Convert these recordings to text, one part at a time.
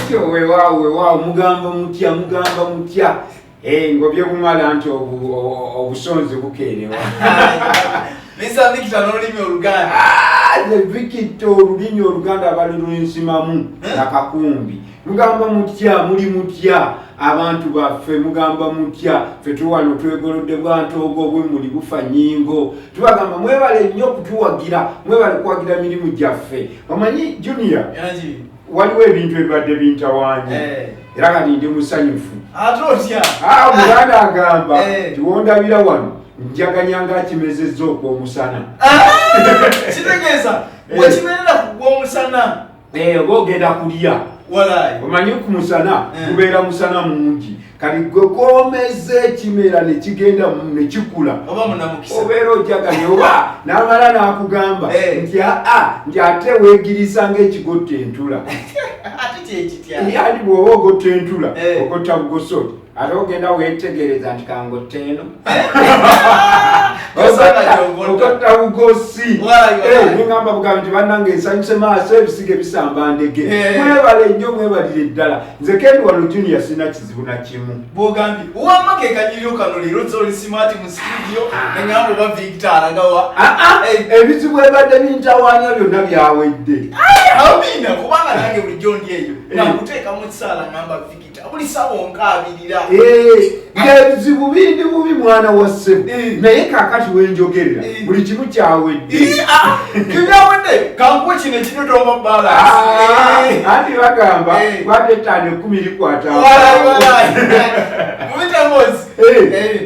Atyo weewaawo mugamba mutya ngobye bumala nti obusonzi bukeerewa. Mr. Victor n'olulimi Oluganda. Victor olulimi Oluganda balulunsimamu nakakumbi. Mugamba mutya muli mutya abantu baffe mugamba mutya ffe tuwano twegolodde bwantoogo bwe muli bufa nnyingo tubagamba mwebale nnyo kutuwagira mwebale kuwagira mirimu gyaffe. Omanyi Junior waliwo ebintu ebibadde bintawaanya era kati ndi musanyufu. Ate otya? Omuganda agamba tiwondabira wano njaganyanga akimezezza okw'omusana. Kitegeeza wekibeerera kugwa omusana oba ogenda kulya omanyi ku musana gubeera musana mungi kati gwe koomeza ekimera ne kigenda ne kikula obeera ojaganya oba n'amala n'akugamba nti ate weegirisa ng'ekigotta entula. Yani bw'oba ogotta entula ogotta bugosoti ate ogenda weetegereza nti kangotta eno ogotta bugosi. Ningamba bugambi nti bannange ensanyuse maaso ebisige bisamba ndege. Mwebale nnyo mwebalire ddala nze kendi wano Junior sina kizibu na kimu. Bw'ogambye owamma ke kanyiriro kano leero zoli simaati mu studio neŋŋamba oba Victor alagawa. Ebizibu ebadde bintawaanya byonna byawedde. Abina kubanga nange bulijjo ndi eyo nakuteeka mu kisaala ngamba Victor buli sawa onkaabirira. Ebizibu bindi bubi mwana wa ssebo naye kaakati wenjogerera buli kimu kyawedde. Kibyawedde kankuwe kino ekidodomba balansi. Anti bagamba kwate ettaano 10 likwata.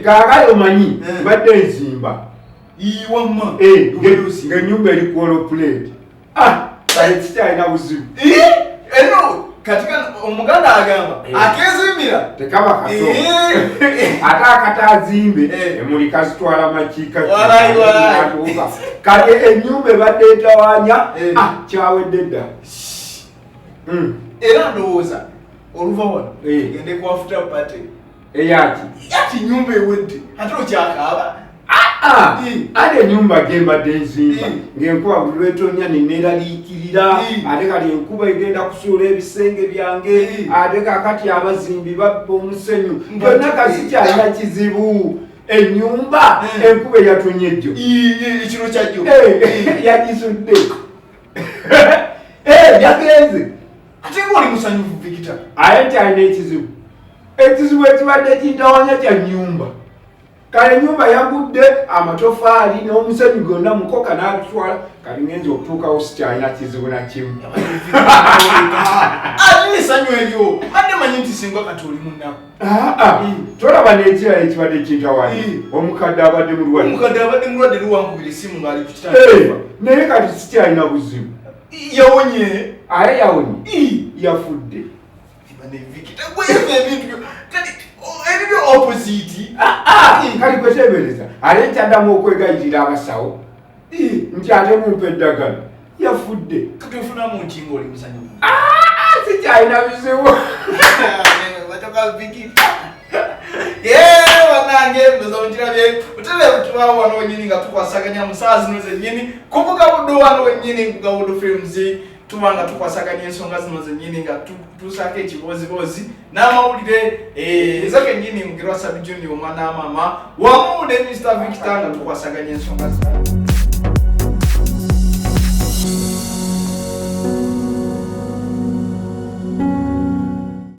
Kaakati omanyi badde enzimba wamma ng'ennyumba eri ku holoplate. Kale kikyalina buzibu. Eno katika omuganda agamba akezimbira tekaba kato ate akatazimbe emuli kazitwala makiika kale ennyumba ebadde etawaanya kyawedde dda. Era ndowooza oluva wano gende kuwafuta pate yati nyumba ewedde ate okyakaaba. Ate ennyumba gembadde nzimba ng'enkuba buli lwetonya neneeraliikirira ate kali enkuba egenda kusuula ebisenge byange ate kakati abazimbi babba omusenyu byonna kasikyalina kizibu. Ennyumba enkuba eyatonya ejjo ekiro kyajjo yagisudde yagenze ate ng'oli musanyufu Victor. Aye nti alina ekizibu ekibadde kintawaanya kya nnyumba. Kale nyumba yagudde amatofaali n'omusenyu gonna mukoka n'abitwala kali ngenza okutuukawo sikyalina kizibu na kimu. Ate essanyu eryo adde manyi nti singa kati oli munnaku. Tolaba n'ekirala ekibadde kintawaanya omukadde abadde mulwadde luwankubira essimu ng'ali ku kitanda naye kati sikyalina buzibu. Yawonye aye yawonye yafudde. Ebyo opposite kali kwetebereza ate nkyaddamu okwegayirira abasawo nti ate mumpa eddagala yafudde. kati ofunamu nti ng'oli musanyufu. Sikyalina bizibu. Wanange mbezo nkirabye utele tubawo wano wenyini nga tukwasaganya mu saa zino zennyini kuvuga buddo wano wenyini Mbuga Wood Films tubanga tukwasaganya ensonga zino zennyini nga tusaako ekibozibozi n'amawulire ezake nnyini Mugirwa Sab Junior omwana mama wamu ne Mr. Victor nga tukwasaganya ensonga zino.